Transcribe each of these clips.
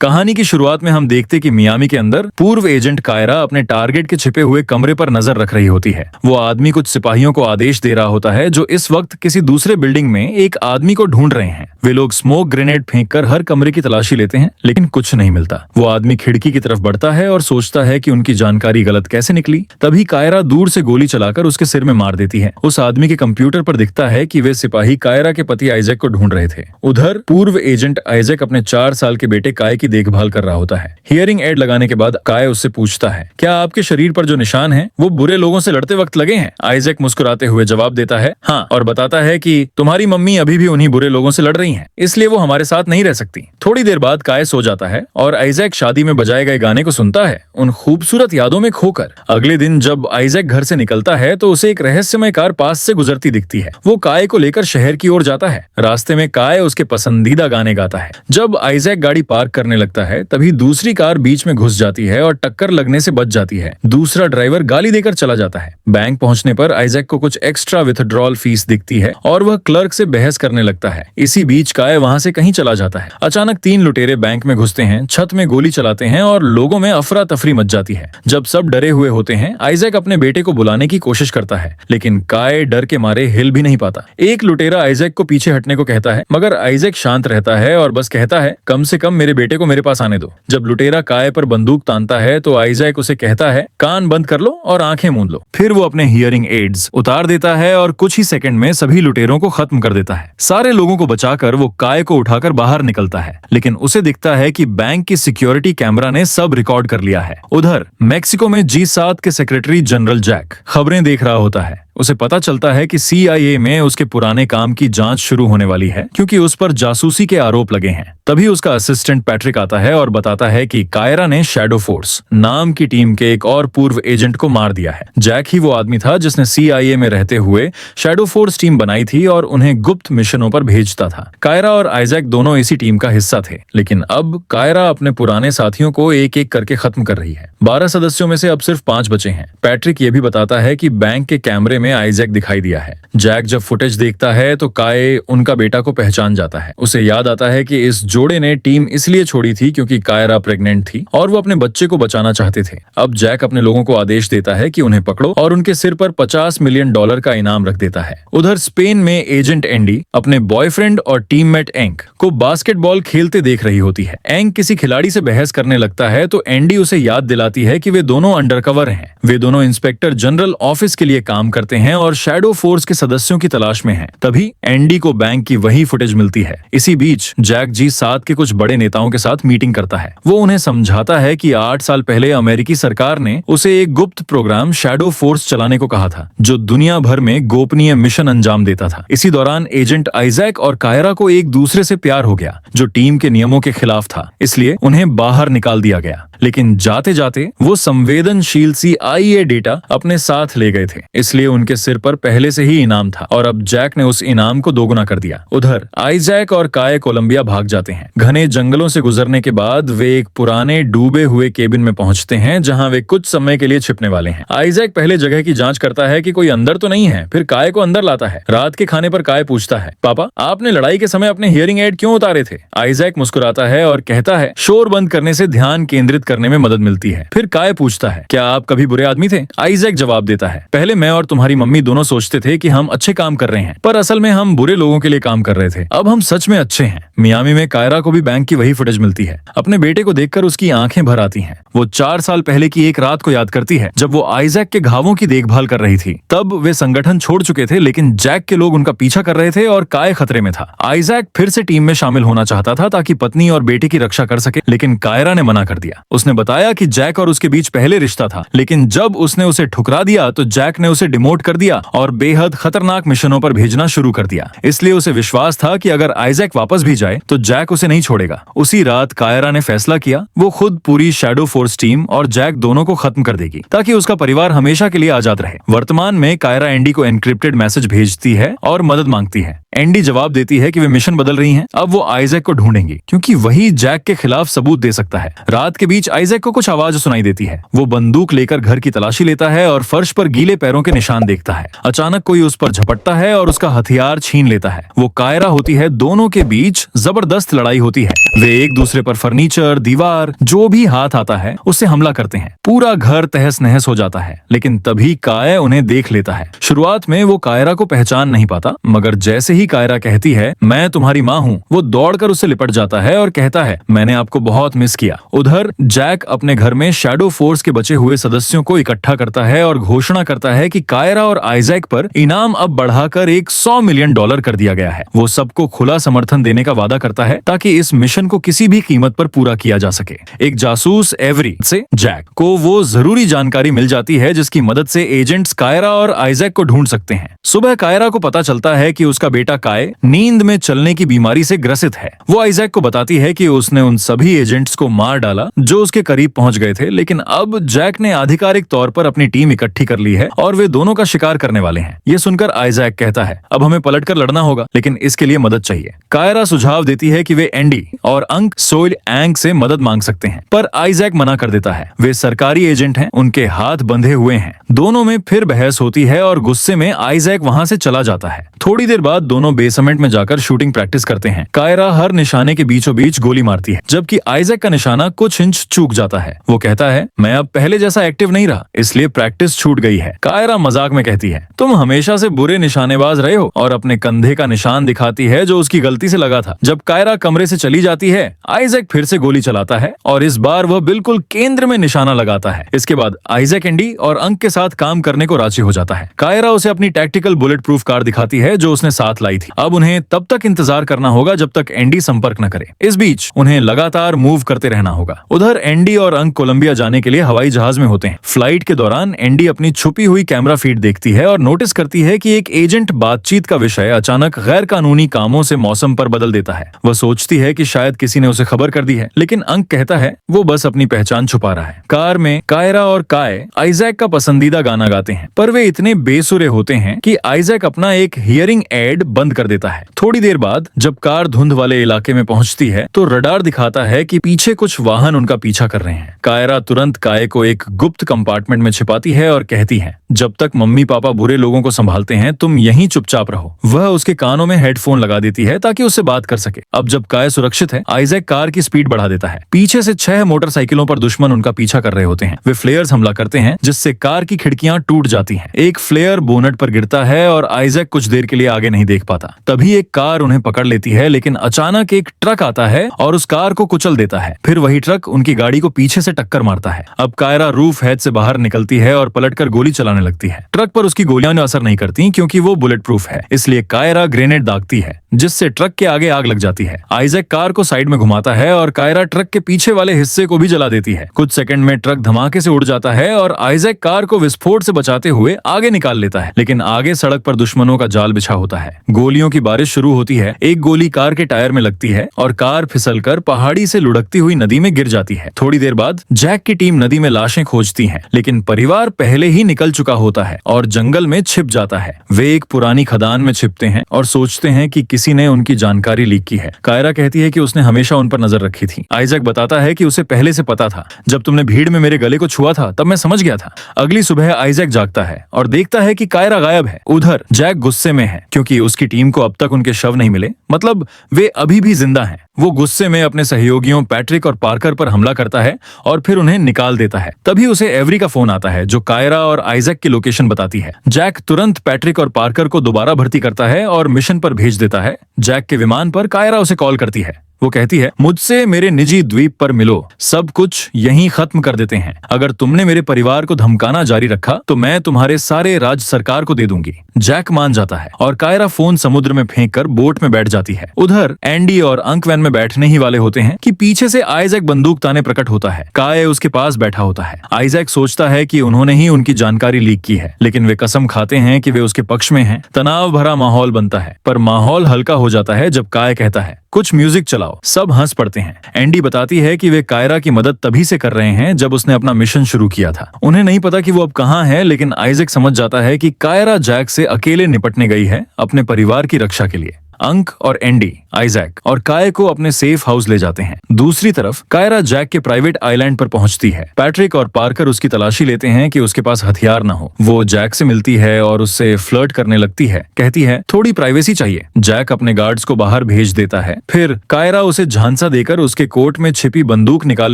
कहानी की शुरुआत में हम देखते कि मियामी के अंदर पूर्व एजेंट कायरा अपने टारगेट के छिपे हुए कमरे पर नजर रख रही होती है। वो आदमी कुछ सिपाहियों को आदेश दे रहा होता है जो इस वक्त किसी दूसरे बिल्डिंग में एक आदमी को ढूंढ रहे हैं। वे लोग स्मोक ग्रेनेड फेंककर हर कमरे की तलाशी लेते हैं, लेकिन कुछ नहीं मिलता। वो आदमी खिड़की की तरफ बढ़ता है और सोचता है कि उनकी जानकारी गलत कैसे निकली। तभी कायरा दूर से गोली चलाकर उसके सिर में मार देती है। उस आदमी के कंप्यूटर पर दिखता है कि वे सिपाही कायरा के पति आइजैक को ढूंढ रहे थे। उधर पूर्व एजेंट आइजैक अपने 4 साल के बेटे काय की देखभाल कर रहा होता है। हियरिंग एड लगाने के बाद काय उससे पूछता है, क्या आपके शरीर पर जो निशान है वो बुरे लोगों से लड़ते वक्त लगे हैं? आइजैक मुस्कुराते हुए जवाब देता है, हाँ, और बताता है कि तुम्हारी मम्मी अभी भी उन्हीं बुरे लोगों से लड़ रही हैं, इसलिए वो हमारे साथ नहीं रह सकती। थोड़ी देर बाद काय सो जाता है और आइजैक शादी में बजाए गए गाने को सुनता है, उन खूबसूरत यादों में खोकर। अगले दिन जब आइजैक घर से निकलता है तो उसे एक रहस्यमय कार पास से गुजरती दिखती है। वो काय को लेकर शहर की ओर जाता है। रास्ते में काय उसके पसंदीदा गाने गाता है। जब आइजैक गाड़ी पार्क करने लगता है तभी दूसरी कार बीच में घुस जाती है और टक्कर लगने से बच जाती है। दूसरा ड्राइवर गाली देकर चला जाता है। बैंक पहुंचने पर आइजैक को कुछ एक्स्ट्रा विथड्रॉल फीस दिखती है और वह क्लर्क से बहस करने लगता है। इसी बीच काय वहां से कहीं चला जाता है। अचानक 3 लुटेरे बैंक में घुसते हैं, छत में गोली चलाते हैं और लोगों में अफरा तफरी मच जाती है। जब सब डरे हुए होते हैं, आइजैक अपने बेटे को बुलाने की कोशिश करता है, लेकिन काय डर के मारे हिल भी नहीं पाता। एक लुटेरा आइजैक को पीछे हटने को कहता है, मगर आइजैक शांत रहता है और बस कहता है, कम से कम मेरे बेटे को मेरे पास आने दो। जब लुटेरा काय पर बंदूक तानता है तो आइजैक उसे कहता है, कान बंद कर लो और आंखें मूंद लो। फिर वो अपने हियरिंग एड्स उतार देता है और कुछ ही सेकंड में सभी लुटेरों को खत्म कर देता है। सारे लोगों को बचाकर वो काय को उठाकर बाहर निकलता है, लेकिन उसे दिखता है कि बैंक की सिक्योरिटी कैमरा ने सब रिकॉर्ड कर लिया है। उधर मैक्सिको में G7 के सेक्रेटरी जनरल जैक खबरें देख रहा होता है। उसे पता चलता है कि CIA में उसके पुराने काम की जांच शुरू होने वाली है, क्योंकि उस पर जासूसी के आरोप लगे हैं। तभी उसका असिस्टेंट पैट्रिक आता है और बताता है कि कायरा ने शैडो फोर्स नाम की टीम के एक और पूर्व एजेंट को मार दिया है। जैक ही वो आदमी था जिसने CIA में रहते हुए शैडो फोर्स टीम बनाई थी और उन्हें गुप्त मिशनों पर भेजता था। कायरा और आइजैक दोनों इसी टीम का हिस्सा थे, लेकिन अब कायरा अपने पुराने साथियों को एक एक करके खत्म कर रही है। 12 सदस्यों में से अब सिर्फ 5 बचे हैं। पैट्रिक ये भी बताता है कि बैंक के कैमरे में आइजैक दिखाई दिया है। जैक जब फुटेज देखता है तो काय उनका बेटा को पहचान जाता है। उसे याद आता है कि इस जोड़े ने टीम इसलिए छोड़ी थी क्योंकि कायरा प्रेग्नेंट थी और वो अपने बच्चे को बचाना चाहते थे। अब जैक अपने लोगों को आदेश देता है कि उन्हें पकड़ो और उनके सिर पर $50 मिलियन का इनाम रख देता है। उधर स्पेन में एजेंट एंडी अपने बॉयफ्रेंड और टीममेट एंक को बास्केटबॉल खेलते देख रही होती है। एंक किसी खिलाड़ी से बहस करने लगता है तो एंडी उसे याद दिलाती है कि वे दोनों अंडरकवर हैं। वे दोनों इंस्पेक्टर जनरल ऑफिस के लिए काम करते हैं और शैडो फोर्स के सदस्यों की तलाश में हैं। तभी एंडी को बैंक की वही फुटेज मिलती है। इसी बीच जैक G7 के कुछ बड़े नेताओं के साथ मीटिंग करता है। वो उन्हें समझाता है कि 8 साल पहले अमेरिकी सरकार ने उसे एक गुप्त प्रोग्राम शैडो फोर्स चलाने को कहा था, जो दुनिया भर में गोपनीय मिशन अंजाम देता था। इसी दौरान एजेंट आइजैक और कायरा को एक दूसरे से प्यार हो गया, जो टीम के नियमों के खिलाफ था, इसलिए उन्हें बाहर निकाल दिया गया। लेकिन जाते जाते वो संवेदनशील CIA डेटा अपने साथ ले गए थे, इसलिए उनके सिर पर पहले से ही इनाम था और अब जैक ने उस इनाम को दोगुना कर दिया। उधर आइजैक और काय कोलंबिया भाग जाते हैं। घने जंगलों से गुजरने के बाद वे एक पुराने डूबे हुए केबिन में पहुंचते हैं, जहां वे कुछ समय के लिए छिपने वाले हैं। आइजैक पहले जगह की जांच करता है कि कोई अंदर तो नहीं है, फिर काय को अंदर लाता है। रात के खाने पर काय पूछता है, पापा, आपने लड़ाई के समय अपने हियरिंग एड क्यों उतारे थे? आइजैक मुस्कुराता है और कहता है, शोर बंद करने से ध्यान केंद्रित करने में मदद मिलती है। फिर काय पूछता है, क्या आप कभी बुरे आदमी थे? आइजैक जवाब देता है, पहले मैं और तुम्हारी मम्मी दोनों सोचते थे कि हम अच्छे काम कर रहे हैं, पर असल में हम बुरे लोगों के लिए काम कर रहे थे। अब हम सच में अच्छे हैं। मियामी में कायरा को भी बैंक की वही फुटेज मिलती है। अपने बेटे को देखकर उसकी आंखें भर आती हैं। वो 4 साल पहले की एक रात को याद करती है, जब वो आइजैक के घावों की देखभाल कर रही थी। तब वे संगठन छोड़ चुके थे, लेकिन जैक के लोग उनका पीछा कर रहे थे और काय खतरे में था। आइजैक फिर से टीम में शामिल होना चाहता था ताकि पत्नी और बेटे की रक्षा कर सके, लेकिन कायरा ने मना कर दिया। उसने बताया कि जैक और उसके बीच पहले रिश्ता था, लेकिन जब उसने उसे ठुकरा दिया तो जैक ने उसे डिमोट कर दिया और बेहद खतरनाक मिशनों पर भेजना शुरू कर दिया। इसलिए उसे विश्वास था कि अगर आइजैक वापस भी जाए तो जैक उसे नहीं छोड़ेगा। उसी रात कायरा ने फैसला किया, वो खुद पूरी शैडो फोर्स टीम और जैक दोनों को खत्म कर देगी, ताकि उसका परिवार हमेशा के लिए आजाद रहे। वर्तमान में कायरा एंडी को एनक्रिप्टेड मैसेज भेजती है और मदद मांगती है। एंडी जवाब देती है कि वे मिशन बदल रही हैं। अब वो आइजैक को ढूंढेंगी, क्योंकि वही जैक के खिलाफ सबूत दे सकता है। रात के बीच आइजैक को कुछ आवाज सुनाई देती है। वो बंदूक लेकर घर की तलाशी लेता है और फर्श पर गीले पैरों के निशान देखता है। अचानक कोई उस पर झपटता है और उसका हथियार छीन लेता है। वो कायरा होती है। दोनों के बीच जबरदस्त लड़ाई होती है। वे एक दूसरे पर फर्नीचर, दीवार, जो भी हाथ आता है उससे हमला करते हैं। पूरा घर तहस नहस हो जाता है। लेकिन तभी काय उन्हें देख लेता है। शुरुआत में वो कायरा को पहचान नहीं पाता, मगर जैसे ही कायरा कहती है मैं तुम्हारी माँ हूँ, वो दौड़कर उससे लिपट जाता है और कहता है मैंने आपको बहुत मिस किया। उधर जैक अपने घर में शैडो फोर्स के बचे हुए सदस्यों को इकट्ठा करता है और घोषणा करता है कि कायरा और आइजैक पर इनाम अब बढ़ाकर $100 मिलियन कर दिया गया है। वो सबको खुला समर्थन देने का वादा करता है ताकि इस मिशन को किसी भी कीमत पर पूरा किया जा सके। एक जासूस एवरी से जैक को वो जरूरी जानकारी मिल जाती है जिसकी मदद से एजेंट्स कायरा और आइजैक को ढूंढ सकते हैं। सुबह कायरा को पता चलता है कि उसका बेटा काय नींद में चलने की बीमारी से ग्रसित है। वो आइजैक को बताती है कि उसने उन सभी एजेंट्स को मार डाला जो उसके करीब पहुंच गए थे, लेकिन अब जैक ने आधिकारिक तौर पर अपनी टीम इकट्ठी कर ली है और वे दोनों का शिकार करने वाले हैं। ये सुनकर आइजैक कहता है अब हमें पलटकर लड़ना होगा, लेकिन इसके लिए मदद चाहिए। कायरा सुझाव देती है कि वे एंडी और अंक सोइल एंग से मदद मांग सकते हैं, पर आइजैक मना कर देता है। वे सरकारी एजेंट हैं, उनके हाथ बंधे हुए हैं। दोनों में फिर बहस होती है और गुस्से में आइजैक वहां से चला जाता है। थोड़ी देर बाद दोनों बेसमेंट में जाकर शूटिंग प्रैक्टिस करते हैं। कायरा हर निशाने के बीचों बीच गोली मारती है, जबकि आइजैक का निशाना कुछ इंच चूक जाता है। वो कहता है मैं अब पहले जैसा एक्टिव नहीं रहा, इसलिए प्रैक्टिस छूट गई है। कायरा मजाक में कहती है तुम हमेशा से बुरे निशानेबाज रहे हो, और अपने कंधे का निशान दिखाती है जो उसकी गलती से लगा था। जब कायरा कमरे से चली जाती है, आइजैक फिर से गोली चलाता है और इस बार वह बिल्कुल केंद्र में निशाना लगाता है। इसके बाद आइजैक एंडी और अंक के साथ काम करने को राजी हो जाता है। कायरा उसे अपनी टैक्टिकल बुलेट प्रूफ कार दिखाती है जो उसने साथ लाई थी। अब उन्हें तब तक इंतजार करना होगा जब तक एंडी संपर्क न करे। इस बीच उन्हें लगातार मूव करते रहना होगा। उधर एंडी और अंक कोलंबिया जाने के लिए हवाई जहाज में होते हैं। फ्लाइट के दौरान एंडी अपनी छुपी हुई कैमरा फीड देखती है और नोटिस करती है कि एक एजेंट बातचीत का विषय अचानक गैर कानूनी कामों से मौसम पर बदल देता है। वह सोचती है कि शायद किसी ने उसे खबर कर दी है, लेकिन अंक कहता है वो बस अपनी पहचान छुपा रहा है। कार में कायरा और काय आइजैक का पसंदीदा गाना गाते हैं, पर वे इतने बेसुरे होते हैं कि आइजैक अपना एक हियरिंग एड बंद कर देता है। थोड़ी देर बाद जब कार धुंध वाले इलाके में पहुंचती है तो रडार दिखाता है कि पीछे कुछ वाहन उनका पीछा कर रहे हैं। कायरा तुरंत काय को एक गुप्त कंपार्टमेंट में छिपाती है और कहती है जब तक मम्मी पापा बुरे लोगों को संभालते हैं तुम यहीं चुपचाप रहो। वह उसके कानों में हेडफोन लगा देती है ताकि उससे बात कर सके। अब जब काय सुरक्षित है, आइजैक कार की स्पीड बढ़ा देता है। पीछे से 6 मोटरसाइकिलों पर दुश्मन उनका पीछा कर रहे होते हैं। वे फ्लेयर्स हमला करते हैं जिससे कार की खिड़कियां टूट जाती हैं। एक फ्लेयर बोनट पर गिरता है और आइजैक कुछ देर के लिए आगे नहीं देख पाता। तभी एक कार उन्हें पकड़ लेती है, लेकिन अचानक एक ट्रक आता है और उस कार को कुचल देता है। फिर वही ट्रक उनकी गाड़ी को पीछे से टक्कर मारता है। अब कायरा रूफ हैच से बाहर निकलती है और पलटकर गोली चलाने लगती है। ट्रक पर उसकी गोलियां असर नहीं करती क्योंकि वो बुलेट प्रूफ है, इसलिए कायरा ग्रेनेड दागती है जिससे ट्रक के आगे आग लग जाती है। आइजैक कार को साइड में घुमाता है और कायरा ट्रक के पीछे वाले हिस्से को भी जला देती है। कुछ सेकंड में ट्रक धमाके से उड़ जाता है और आइजैक कार को विस्फोट से बचाते हुए आगे निकाल लेता है, लेकिन आगे सड़क पर दुश्मनों का जाल बिछा होता है। गोलियों की बारिश शुरू होती है। एक गोली कार के टायर में लगती है और कार फिसलकर पहाड़ी से लुढ़कती हुई नदी में गिर जाती है। थोड़ी देर बाद जैक की टीम नदी में लाशें खोजती है, लेकिन परिवार पहले ही निकल चुका होता है और जंगल में छिप जाता है। वे एक पुरानी खदान में छिपते हैं और सोचते हैं कि किसी ने उनकी जानकारी लीक की है। कायरा कहती है कि उसने हमेशा उन पर नजर रखी थी। आइजैक बताता है कि उसे पहले से पता था, जब तुमने भीड़ में मेरे गले को छुआ था तब मैं समझ गया था। अगली सुबह आइजैक जागता है और देखता है कि कायरा गायब है। उधर जैक गुस्से में है क्योंकि उसकी टीम को अब तक उनके शव नहीं मिले, मतलब वे अभी भी जिंदा हैं। वो गुस्से में अपने सहयोगियों पैट्रिक और पार्कर पर हमला करता है और फिर उन्हें निकाल देता है। तभी उसे एवरी का फोन आता है जो कायरा और आइजैक की लोकेशन बताती है। जैक तुरंत पैट्रिक और पार्कर को दोबारा भर्ती करता है और मिशन पर भेज देता है। जैक के विमान पर कायरा उसे कॉल करती है। वो कहती है मुझसे मेरे निजी द्वीप पर मिलो, सब कुछ यहीं खत्म कर देते हैं। अगर तुमने मेरे परिवार को धमकाना जारी रखा तो मैं तुम्हारे सारे राज्य सरकार को दे दूंगी। जैक मान जाता है और कायरा फोन समुद्र में फेंककर बोट में बैठ जाती है। उधर एंडी और अंक वैन में बैठने ही वाले होते हैं कि पीछे से आइजैक बंदूक ताने प्रकट होता है। काय उसके पास बैठा होता है। आइजैक सोचता है कि उन्होंने ही उनकी जानकारी लीक की है, लेकिन वे कसम खाते हैं कि वे उसके पक्ष में हैं। तनाव भरा माहौल बनता है, पर माहौल हल्का हो जाता है जब काय कहता है कुछ म्यूजिक चलाओ। सब हंस पड़ते हैं। एंडी बताती है कि वे कायरा की मदद तभी से कर रहे हैं जब उसने अपना मिशन शुरू किया था। उन्हें नहीं पता कि वो अब कहाँ है, लेकिन आइजैक समझ जाता है कि कायरा जैक से अकेले निपटने गई है अपने परिवार की रक्षा के लिए। अंक और एंडी आइजैक और काय को अपने सेफ हाउस ले जाते हैं। दूसरी तरफ कायरा जैक के प्राइवेट आइलैंड पर पहुंचती है। पैट्रिक और पार्कर उसकी तलाशी लेते हैं कि उसके पास हथियार न हो। वो जैक से मिलती है और उससे फ्लर्ट करने लगती है। कहती है थोड़ी प्राइवेसी चाहिए। जैक अपने गार्ड्स को बाहर भेज देता है। फिर कायरा उसे झांसा देकर उसके कोट में छिपी बंदूक निकाल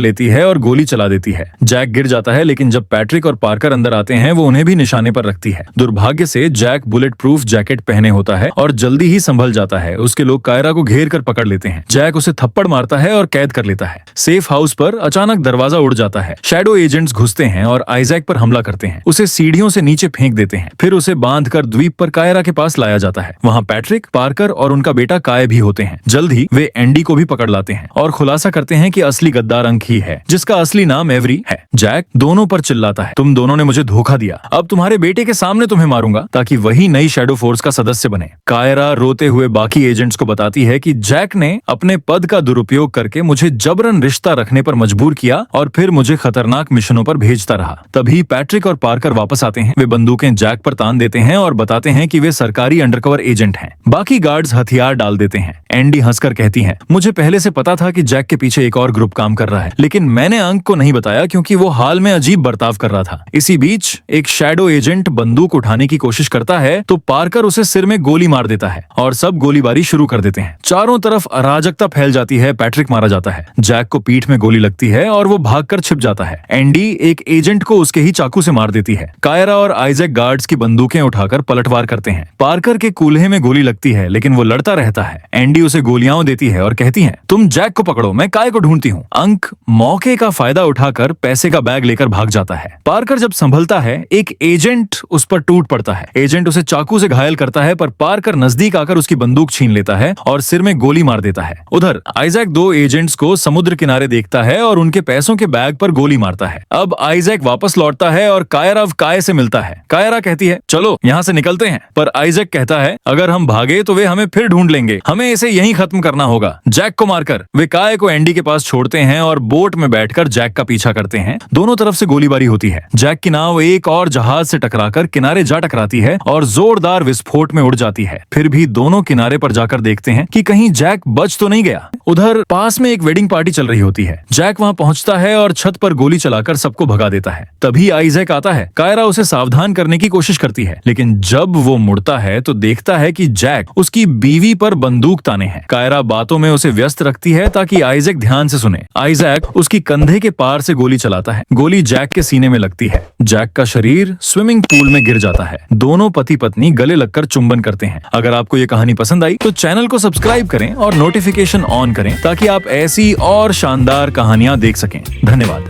लेती है और गोली चला देती है। जैक गिर जाता है, लेकिन जब पैट्रिक और पार्कर अंदर आते हैं वो उन्हें भी निशाने पर रखती है। दुर्भाग्य से जैक बुलेट प्रूफ जैकेट पहने होता है और जल्दी ही संभल जाता है। उसके लोग कायरा को घेर कर पकड़ लेते हैं। जैक उसे थप्पड़ मारता है और कैद कर लेता है। सेफ हाउस पर अचानक दरवाजा उड़ जाता है। शैडो एजेंट्स घुसते हैं और आइजैक पर हमला करते हैं। उसे सीढ़ियों से नीचे फेंक देते हैं। फिर उसे बांधकर द्वीप पर कायरा के पास लाया जाता है। वहाँ पैट्रिक, पार्कर और उनका बेटा काय भी होते हैं। जल्द ही वे एंडी को भी पकड़ लाते हैं और खुलासा करते हैं कि असली गद्दार अंक ही है, जिसका असली नाम एवरी है। जैक दोनों पर चिल्लाता है, तुम दोनों ने मुझे धोखा दिया। अब तुम्हारे बेटे के सामने तुम्हें मारूंगा ताकि वही नई शैडो फोर्स का सदस्य बने। कायरा रोते हुए बाकी एजेंट्स को बताती है कि जैक ने अपने पद का दुरुपयोग करके मुझे जबरन रिश्ता रखने पर मजबूर किया और फिर मुझे खतरनाक मिशनों पर भेजता रहा। तभी पैट्रिक और पार्कर वापस आते हैं। वे बंदूकें जैक पर तान देते हैं और बताते हैं कि वे सरकारी अंडरकवर एजेंट हैं। बाकी गार्ड्स हथियार डाल देते हैं। एंडी हंसकर कहती है, मुझे पहले से पता था कि जैक के पीछे एक और ग्रुप काम कर रहा है, लेकिन मैंने अंक को नहीं बताया क्योंकि वो हाल में अजीब बर्ताव कर रहा था। इसी बीच एक शैडो एजेंट बंदूक उठाने की कोशिश करता है तो पार्कर उसे सिर में गोली मार देता है और सब गोलीबारी शुरू कर देते हैं। चारों तरफ अराजकता फैल जाती है। पैट्रिक मारा जाता है। जैक को पीठ में गोली लगती है और वो भागकर छिप जाता है। एंडी एक एजेंट को उसके ही चाकू से मार देती है। कायरा और आइजैक गार्ड्स की बंदूकें उठाकर पलटवार करते हैं। पार्कर के कूल्हे में गोली लगती है, लेकिन वो लड़ता रहता है। एंडी उसे गोलियां देती है और कहती है, तुम जैक को पकड़ो, मैं काय को ढूंढती हूँ। अंक मौके का फायदा उठाकर पैसे का बैग लेकर भाग जाता है। पार्कर जब संभलता है, एक एजेंट उस पर टूट पड़ता है। एजेंट उसे चाकू से घायल करता है, पर पार्कर नजदीक आकर उसकी बंदूक छीन लेता है और सिर में गोली मार देता है। उधर आइजैक दो एजेंट्स को समुद्र किनारे देखता है और उनके पैसों के बैग पर गोली मारता है। अब आइजैक वापस लौटता है और कायरा काय से मिलता है। कायरा कहती है, चलो यहाँ से निकलते हैं, पर आइजैक कहता है, अगर हम भागे तो वे हमें फिर ढूंढ लेंगे, हमें इसे यहीं खत्म करना होगा। जैक को मारकर वे काय को एंडी के पास छोड़ते हैं और बोट में बैठकर जैक का पीछा करते हैं। दोनों तरफ से गोलीबारी होती है। जैक की नाव एक और जहाज से टकराकर किनारे जा टकराती है और जोरदार विस्फोट में उड़ जाती है। फिर भी दोनों किनारे पर जाकर देखते हैं कि कहीं जैक बच तो नहीं गया। उधर पास में एक वेडिंग पार्टी चल रही होती है। जैक वहां पहुंचता है और छत पर गोली चलाकर सबको भगा देता है। तभी आइजैक आता है। कायरा उसे सावधान करने की कोशिश करती है, लेकिन जब वो मुड़ता है तो देखता है कि जैक उसकी बीवी पर बंदूक ताने हैं। कायरा बातों में उसे व्यस्त रखती है ताकि आइजैक ध्यान से सुने। आइजैक उसकी कंधे के पार से गोली चलाता है। गोली जैक के सीने में लगती है। जैक का शरीर स्विमिंग पूल में गिर जाता है। दोनों पति पत्नी गले लगकर चुंबन करते हैं। अगर आपको ये कहानी पसंद आई तो चैनल को सब्सक्राइब करें और नोटिफिकेशन ऑन करें ताकि आप ऐसी और शानदार कहानियां देख सकें। धन्यवाद।